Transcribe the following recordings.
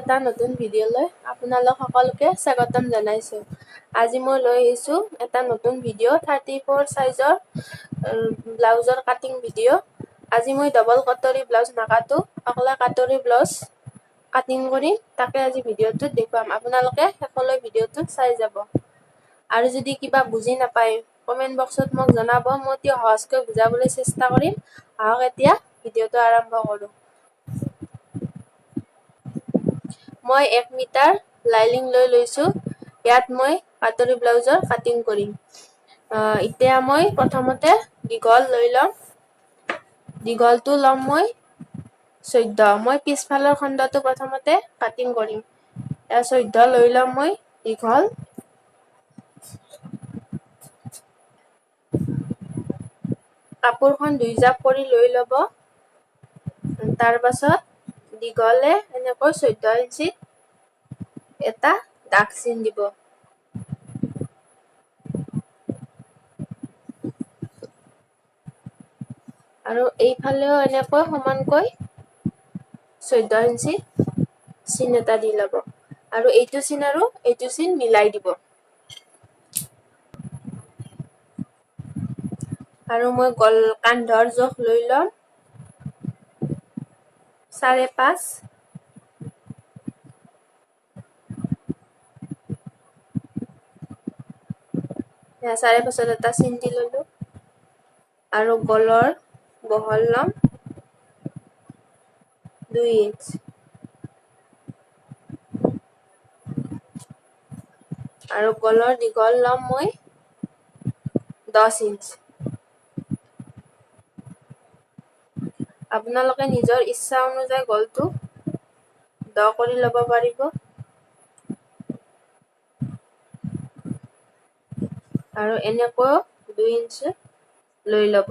এটা নতুন ভিডিঅ'লৈ আপোনালোক সকলোকে স্বাগতম জনাইছোঁ। আজি মই লৈ আহিছোঁ এটা নতুন ভিডিঅ' 34 সাইজৰ ব্লাউজৰ কাটিং ভিডিঅ'। আজি মই ডবল কটৰী ব্লাউজ নাকাটো, অকলে কটৰী ব্লাউজ কাটিং কৰিম, তাকে আজি ভিডিঅ'টোত দেখুৱাম। আপোনালোকে শেষলৈ ভিডিঅ'টো চাই যাব। আৰু যদি কিবা বুজি নাপায় কমেণ্ট বক্সত মোক জনাব, মই অতি সহজকৈ বুজাবলৈ চেষ্টা কৰিম। আহক এতিয়া ভিডিঅ'টো আৰম্ভ কৰোঁ। মই 1 মিটাৰ লাইনিং লৈ লৈছোঁ। ইয়াত মই কাটৰী ব্লাউজৰ কাটিং কৰিম। এতিয়া মই প্ৰথমতে দীঘল লৈ ল'ম। দীঘলটো ল'ম মই 14। মই পিছফালৰ খণ্ডটো প্ৰথমতে কাটিং কৰিম। 14 লৈ ল'ম মই দীঘল। কাপোৰখন 2 জাপ কৰি লৈ ল'ব। তাৰ পাছত দীঘলে এনেকৈ 14 ইঞ্চিত এটা দাগ চিন দিব। আৰু এইফালেও এনেকৈ সমানকৈ 14 ইঞ্চি চিন এটা দি ল'ব। আৰু এইটো চিন আৰু এইটো চিন মিলাই দিব। আৰু মই কান্ধৰ জোখ লৈ ল'ম 5.5। এয়া 5.5ত এটা চিন দি ল'লো। আৰু গলৰ বহল ল'ম 2 ইঞ্চ। আৰু গলৰ দীঘল ল'ম মই 10 ইঞ্চ। আপোনালোকে নিজৰ ইচ্ছা অনুযায়ী গলটো দ কৰি ল'ব পাৰিব। আৰু এনেকৈ 2 ইঞ্চ লৈ ল'ব।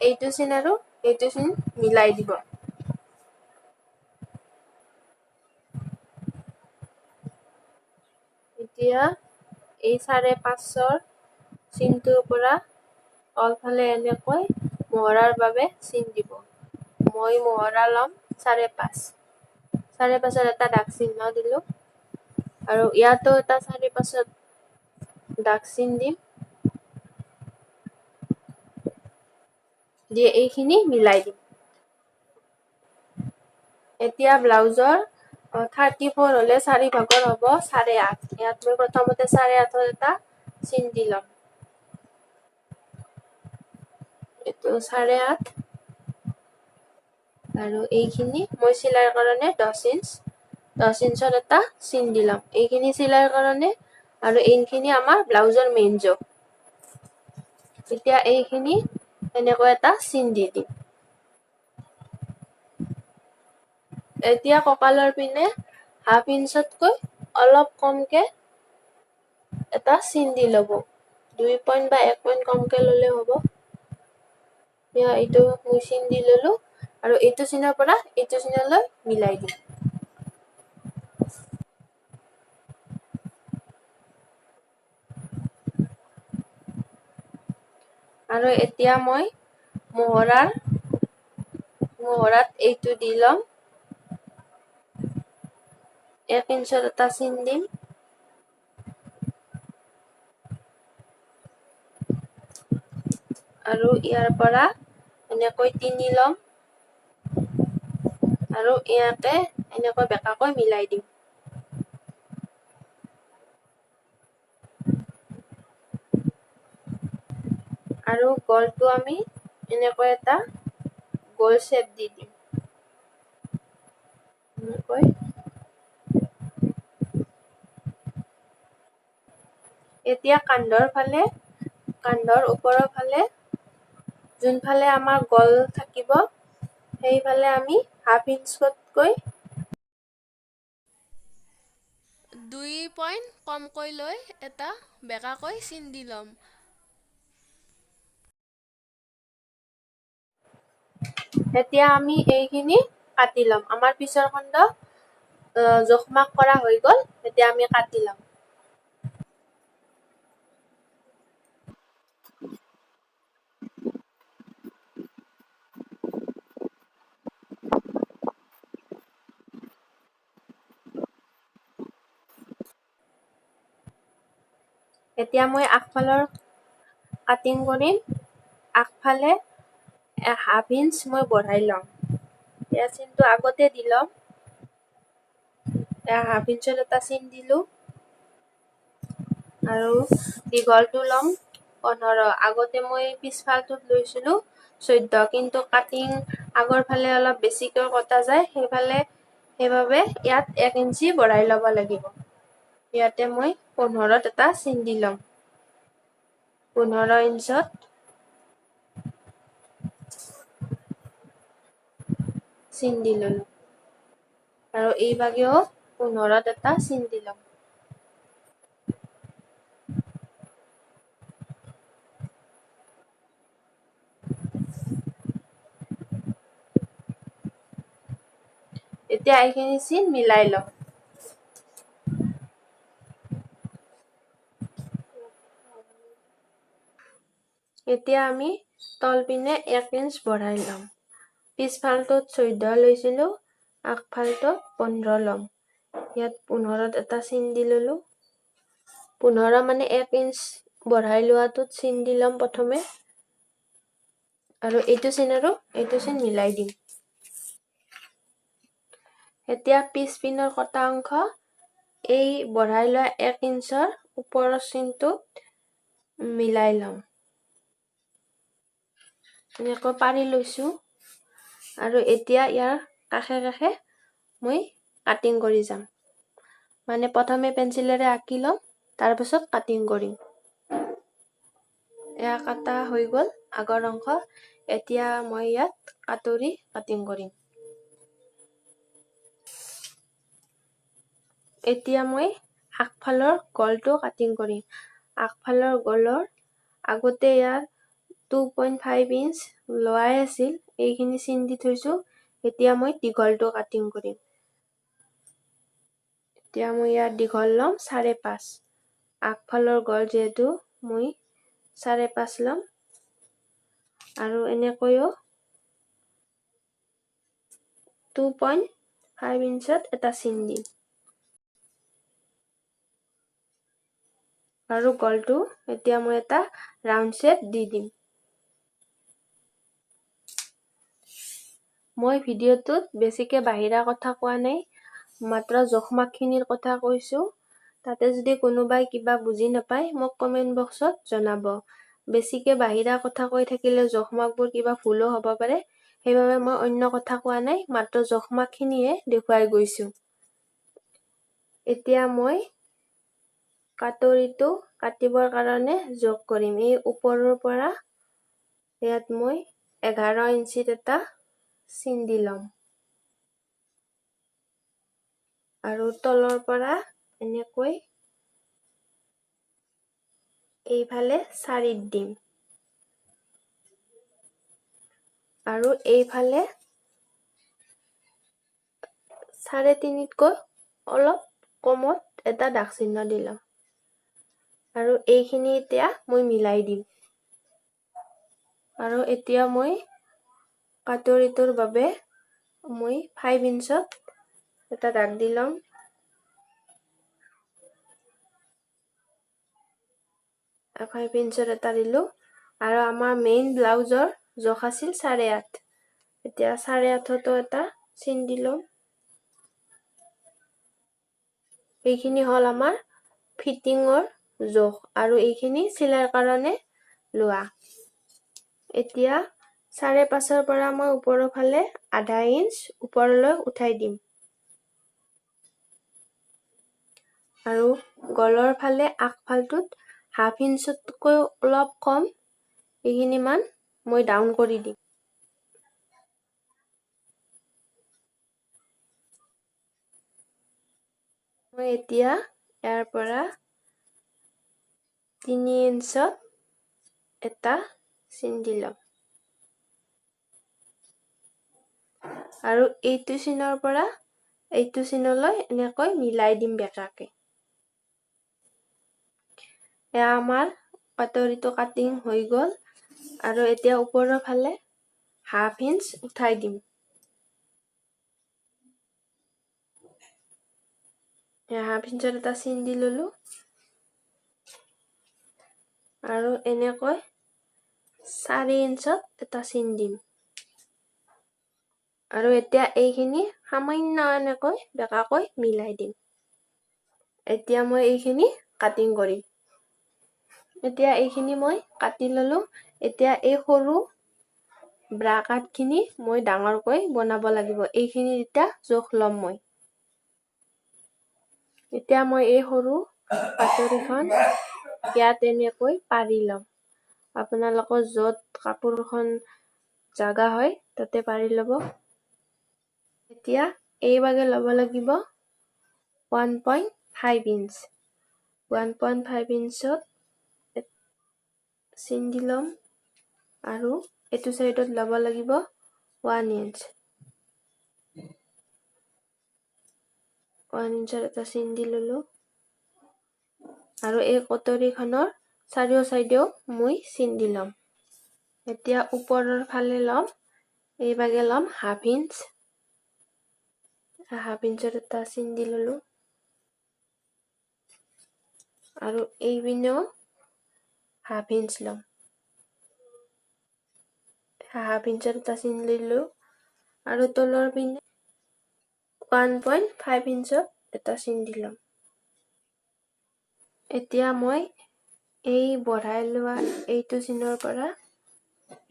এইটো চিন আৰু এইটো চিন মিলাই দিব। এতিয়া এই 5.5ৰ চিনটোৰ পৰা তলফালে এনেকৈ মহৰাৰ বাবে চিন দিব। মই মহৰা ল'ম 5.5। 5.5ৰ এটা দাগ চিহ্ন দিলো। আৰু ইয়াতো এটা 5.5ত দাগ চিন দিম। দিয়ে এইখিনি মিলাই দিম। এতিয়া ব্লাউজৰ 34 হ'লে 4 ভাগৰ হ'ব 8.5। ইয়াত মই প্ৰথমতে 8.5ৰ এটা চিন দি ল'ম। এইটো 8.5। আৰু এইখিনি মই চিলাইৰ কাৰণে 10 ইঞ্চ। 10 ইঞ্চৰ এটা চিন দি ল'ম। এইখিনি চিলাইৰ কাৰণে আৰু এইখিনি আমাৰ ব্লাউজৰ মেইন জোখ। এতিয়া এইখিনি এনেকৈ এটা চিন দি দিম। এতিয়া কঁকালৰ পিনে 1/2 ইঞ্চতকৈ অলপ কমকে এটা চিন দি ল'ব। 2 পইণ্ট বা 1 পইণ্ট কমকে ল'লে হ'ব। এতিয়া এইটো মই চিন দি ল'লো। আৰু এইটো চিনৰ পৰা এইটো চিনলৈ মিলাই দিম। আৰু এতিয়া মই মহৰাত এইটো দি ল'ম। 1 ইঞ্চৰ এটা চিন দিম। আৰু ইয়াৰ পৰা এনেকৈ 3 ল'ম। আৰু ইয়াতে এনেকৈ বেকাকৈ মিলাই দিম। আৰু গলটো আমি এনেকৈ এটা গোল শ্বেপ দি দিম। এনেকৈ। এতিয়া কান্ধৰ ওপৰৰ ফালে যোনফালে আমাৰ গল থাকিব সেইফালে আমি 1/2 ইঞ্চতকৈ 2 পইণ্ট কমকৈ লৈ এটা বেকাকৈ চিন দি ল'ম। এতিয়া আমি এইখিনি কাটি ল'ম। আমাৰ পিছৰ খণ্ড জোখ মাখ কৰা হৈ গ'ল। এতিয়া আমি কাটি ল'ম। এতিয়া মই আগফালৰ কাটিং কৰিম। আগফালে 1/2 ইঞ্চ মই বঢ়াই ল'ম। এয়া চিনটো আগতে দি ল'ম। 1/2 ইঞ্চত এটা চিন দিলো আৰু দীঘলটো ল'ম 15। আগতে মই পিছফালটোত লৈছিলো 14, কিন্তু কাটিং আগৰ ফালে অলপ বেছিকৈ কটা যায়, সেইবাবে ইয়াত 1 ইঞ্চি বঢ়াই ল'ব লাগিব। ইয়াতে মই 15ত এটা চিন দি ল'ম। 15 ইঞ্চত চিন দি ল'লো আৰু এইভাগেও 15ত এটা চিন দি ল'ম। এতিয়া এইখিনি চিন মিলাই ল'ম। এতিয়া আমি তলপিনে 1 ইঞ্চ বঢ়াই ল'ম। পিছফালটোত 14 লৈছিলো, আগফালটোত 15 ল'ম। ইয়াত 15ত এটা চিন দি ল'লো। 15 মানে 1 ইঞ্চ বঢ়াই লোৱাটোত চিন দি ল'ম প্ৰথমে, আৰু এইটো চিন মিলাই দিম। এতিয়া পিছপিনৰ কটা অংশ এই বঢ়াই লোৱা 1 ইঞ্চৰ ওপৰৰ চিনটোত মিলাই ল'ম। এনেকৈ পাৰি লৈছো আৰু এতিয়া ইয়াৰ কাষে কাষে মই কাটিং কৰি যাম। মানে প্ৰথমে পেঞ্চিলেৰে আঁকি ল'ম, তাৰপিছত কাটিং কৰিম। এয়া কাটা হৈ গ'ল আগৰ অংশ। এতিয়া মই ইয়াত কাটৰি কাটিং কৰিম। এতিয়া মই আগফালৰ গলটো কাটিং কৰিম। আগফালৰ গলৰ আগতে ইয়াত 2.5 ইঞ্চ লোৱাই আছিল, এইখিনি চিন দি থৈছো। এতিয়া মই দীঘলটো কাটিং কৰিম। এতিয়া মই ইয়াত দীঘল ল'ম 5.5। আগফালৰ গল যিহেতু মই 5.5 ল'ম আৰু এনেকৈও 2.5 ইঞ্চত এটা চিন দিম আৰু গলটো এতিয়া মই এটা ৰাউণ্ড শ্বেপ দি দিম। মই ভিডিঅ'টোত বেছিকে বাহিৰা কথা কোৱা নাই, মাত্ৰ জোখমাখখিনিৰ কথা কৈছো। তাতে যদি কোনোবাই কিবা বুজি নাপায় মোক কমেণ্ট বক্সত জনাব। বেছিকে বাহিৰা কথা কৈ থাকিলে জোখমাখবোৰ কিবা ভুলো হ'ব পাৰে, সেইবাবে মই অন্য কথা কোৱা নাই, মাত্ৰ জোখমাখখিনিয়ে দেখুৱাই গৈছো। এতিয়া মই কাটৰিটো কাটিবৰ কাৰণে যোগ কৰিম। এই ওপৰৰ পৰা ইয়াত মই 11 ইঞ্চিত এটা চিন দি ল'ম আৰু তলৰ পৰা এনেকৈ এইফালে 4 দিম আৰু এইফালে 3.5তকৈ অলপ কমত এটা দাগ চিহ্ন দি ল'ম আৰু এইখিনি এতিয়া মই মিলাই দিম। আৰু এতিয়া মই কাটৰিটোৰ বাবে মই 5 ইঞ্চত এটা দাগ দি ল'ম। 5 ইঞ্চত এটা দিলো আৰু আমাৰ মেইন ব্লাউজৰ জোখ আছিল 8.5। এতিয়া 8.5তো এটা চিন দি ল'ম। এইখিনি হ'ল আমাৰ ফিটিঙৰ জোখ আৰু এইখিনি চিলাইৰ কাৰণে লোৱা। এতিয়া 5.5ৰ পৰা মই ওপৰৰ ফালে ½ ইঞ্চ ওপৰলৈ উঠাই দিম আৰু গলৰ ফালে আগফালটোত ½ ইঞ্চতকৈ অলপ কম, এইখিনি মান মই ডাউন কৰি দিম। মই এতিয়া ইয়াৰ পৰা 3 ইঞ্চত এটা চিন দি ল'ম আৰু এইটো চিনৰ পৰা এইটো চিনলৈ এনেকৈ মিলাই দিম বেকাকে। এয়া আমাৰ কটাৰীটো কাটিং হৈ গ'ল আৰু এতিয়া ওপৰৰ ফালে হাফ ইঞ্চ উঠাই দিম। হাফ ইঞ্চৰ এটা চিন দি ললো আৰু এনেকৈ 4 ইঞ্চত এটা চিন দিম আৰু এতিয়া এইখিনি সামান্য এনেকৈ বেকাকৈ মিলাই দিম। এতিয়া মই এইখিনি কাটিং কৰিম। এতিয়া এইখিনি মই কাটি ললো। এতিয়া এই সৰু ব্ৰা কাটখিনি মই ডাঙৰকৈ বনাব লাগিব। এইখিনি এতিয়া জোখ ল'ম মই। এতিয়া মই এই সৰু কাটৰিখন ইয়াত এনেকৈ পাৰি ল'ম। আপোনালোকৰ য'ত কাপোৰখন জাগা হয় তাতে পাৰি ল'ব। এতিয়া এইভাগে ল'ব লাগিব 1.5 ইঞ্চ। 1.5 ইঞ্চত চিন দি ল'ম আৰু এইটো চাইডত ল'ব লাগিব 1 ইঞ্চ। 1 ইঞ্চৰ এটা চিন দি ললো আৰু এই কটাৰীখনৰ চাৰিও চাইডেও মই চিন দি ল'ম। এতিয়া ওপৰৰ ফালে ল'ম, এইভাগে ল'ম হাফ ইঞ্চ। হাফ ইঞ্চৰ এটা চিন দি ললো আৰু এইপিনেও হাফ ইঞ্চ ল'ম। হাফ ইঞ্চৰ এটা চিন দিলো আৰু তলৰ পিনে 1.5 ইঞ্চত এটা চিন দি ল'ম। এতিয়া মই এই বঢ়াই লোৱা এইটো চিনৰ পৰা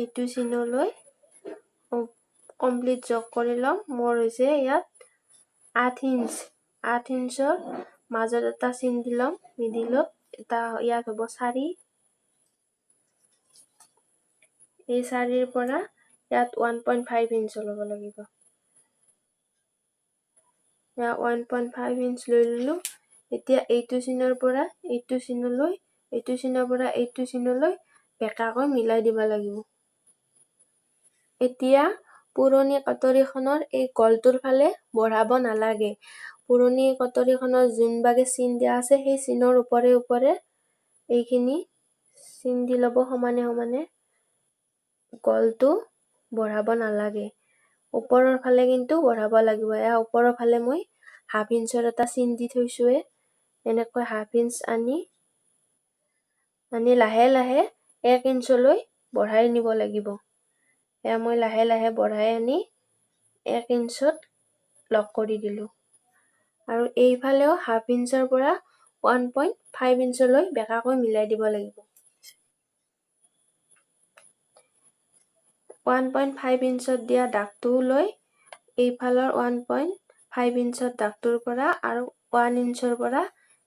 এইটো চিনলৈ কমপ্লিট জক কৰি ল'ম। মোৰ হৈছে ইয়াত 8 ইঞ্চ। 8 ইঞ্চৰ মাজত এটা চিন দি ল'ম মিডিলত। এটা ইয়াত হ'ব 4। এই 4ৰ পৰা ইয়াত 1.5 ইঞ্চ ল'ব লাগিব। 1.5 ইঞ্চ লৈ ললো। এতিয়া এইটো চিনৰ পৰা এইটো চিনলৈ, এইটো চিনৰ পৰা এইটো চিনলৈ বেকাকৈ মিলাই দিব লাগিব। এতিয়া পুৰণি কটাৰীখনৰ এই গলটোৰ ফালে বঢ়াব নালাগে। পুৰণি কটাৰীখনৰ যোনভাগে চিন দিয়া আছে সেই চিনৰ ওপৰে ওপৰে এইখিনি চিন দি ল'ব সমানে সমানে। গলটো বঢ়াব নালাগে। ওপৰৰ ফালে কিন্তু বঢ়াব লাগিব। এয়া ওপৰৰ ফালে মই হাফ ইঞ্চৰ এটা চিন দি থৈছোৱে। এনেকৈ হাফ ইঞ্চ আনি লাহে লাহে 1 ইঞ্চলৈ বঢ়াই নিব লাগিব। এয়া মই লাহে লাহে বঢ়াই আনি 1 ইঞ্চত লক কৰি দিলো আৰু এইফালেও হাফ ইঞ্চৰ পৰা 1.5 ইঞ্চলৈ বেকাকৈ মিলাই দিব লাগিব। 1.5 ইঞ্চত দিয়া দাগটো লৈ এইফালৰ 1.5 ইঞ্চত দাগটোৰ পৰা আৰু 1 ইঞ্চৰ পৰা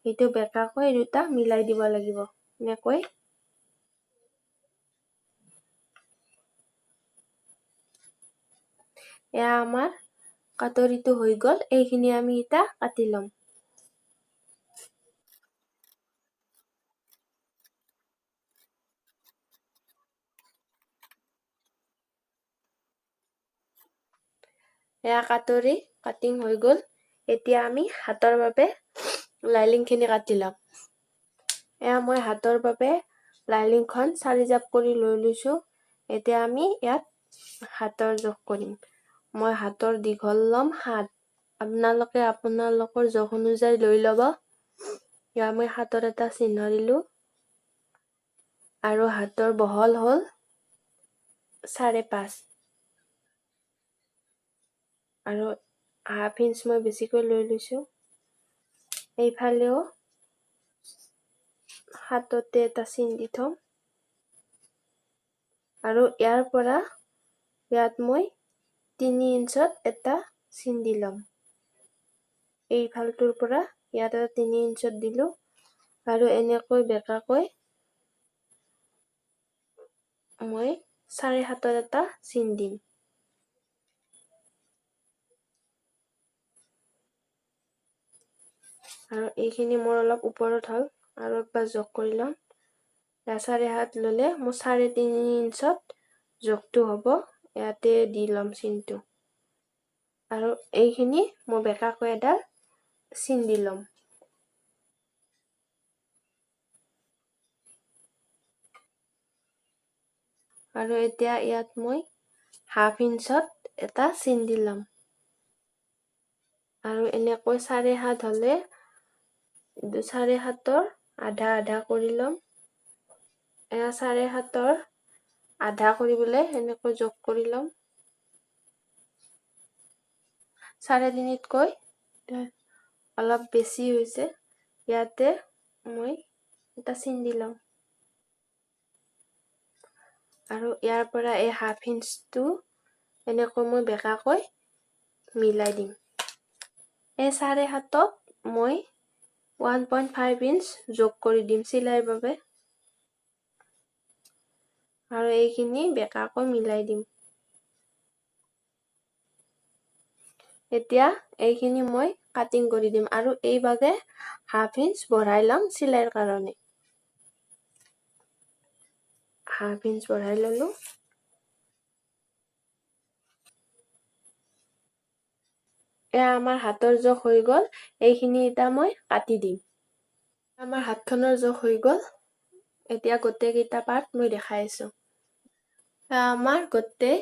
এইটো বেকাকৈ দুটা মিলাই দিব লাগিব। এনেকৈ এয়া আমাৰ কটাৰীটো হৈ গ'ল। এইখিনি আমি এতিয়া কাটি ল'ম। এয়া কটাৰী কাটিং হৈ গ'ল। এতিয়া আমি হাতৰ বাবে লাইনিংখিনি কাটি ল'ম। এয়া মই হাতৰ বাবে লাইনিংখন 4 জাপ কৰি লৈ লৈছো। এতিয়া আমি ইয়াত হাতৰ জোখ কৰিম। মই হাতৰ দীঘল ল'ম 7। আপোনালোকে আপোনালোকৰ জোখ অনুযায়ী লৈ ল'ব। ইয়াৰ মই হাতৰ এটা চিহ্ন দিলো আৰু হাতৰ বহল হ'ল 5.5 আৰু হাফ ইঞ্চ মই বেছিকৈ লৈ লৈছো। এইফালেও হাততে এটা চিন দি থম আৰু ইয়াৰ পৰা ইয়াত মই 3 ইঞ্চত এটা চিন দি ল'ম। এইফালটোৰ পৰা ইয়াত এটা 3 ইঞ্চত দিলো আৰু এনেকৈ বেকাকৈ মই 7.5 এটা চিন দিম। আৰু এইখিনি মোৰ অলপ ওপৰত হ'ল আৰু একবাৰ জোখ কৰি ল'ম। 7.5 ল'লে মোৰ 3.5 ইঞ্চত জোখটো হ'ব। ইয়াতে দি ল'ম চিনটো। আৰু এইখিনি মই বেকাকৈ এডাল চিন দি ল'ম। আৰু এতিয়া ইয়াত মই 1/2 ইঞ্চত এটা চিন দি ল'ম। আৰু এনেকৈ 7.5 হ'লে 7.5ৰ আধা আধা কৰি ল'ম। এয়া 7.5ৰ আধা কৰিবলৈ এনেকৈ যোগ কৰি ল'ম। 3.5তকৈ অলপ বেছি হৈছে, ইয়াতে মই এটা চিন দি ল'ম। আৰু ইয়াৰ পৰা এই 1/2 ইঞ্চটো এনেকৈ মই বেকাকৈ মিলাই দিম। এই 7.5ত মই 1.5 ইঞ্চ যোগ কৰি দিম চিলাইৰ বাবে। আৰু এইখিনি বেকাকৈ মিলাই দিম। এতিয়া এইখিনি মই কাটিং কৰি দিম আৰু এইভাগে 1/2 ইঞ্চ বঢ়াই ল'ম চিলাইৰ কাৰণে। 1/2 ইঞ্চ বঢ়াই ল'লো। এয়া আমাৰ হাতৰ জোখ হৈ গ'ল। এইখিনি এতিয়া মই কাটি দিম। আমাৰ হাতখনৰ জোখ হৈ গ'ল। এতিয়া গোটেইকেইটা পাৰ্ট মই দেখাই আছোঁ। আমাৰ গোটেই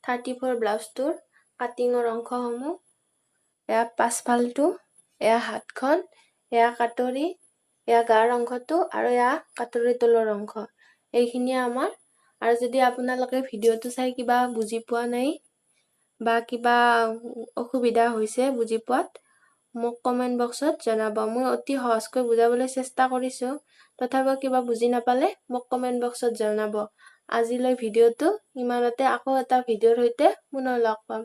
34 ব্লাউজটোৰ কাটিঙৰ অংশসমূহ। এয়া পাছফালটো, এয়া হাতখন, এয়া কাটৰি, এয়া গাৰ অংশটো আৰু এয়া কাটৰি তলৰ অংশ। এইখিনিয়ে আমাৰ। আৰু যদি আপোনালোকে ভিডিঅ'টো চাই কিবা বুজি পোৱা নাই বা কিবা অসুবিধা হৈছে বুজি পোৱাত, মোক কমেণ্ট বক্সত জনাব। মই অতি সহজকৈ বুজাবলৈ চেষ্টা কৰিছোঁ। তথাপিও কিবা বুজি নাপালে মোক কমেণ্ট বক্সত জনাব। আজিলৈ ভিডিঅ'টো ইমানতে। আকৌ এটা ভিডিঅ'ৰ সৈতে পুনৰ লগ পাম।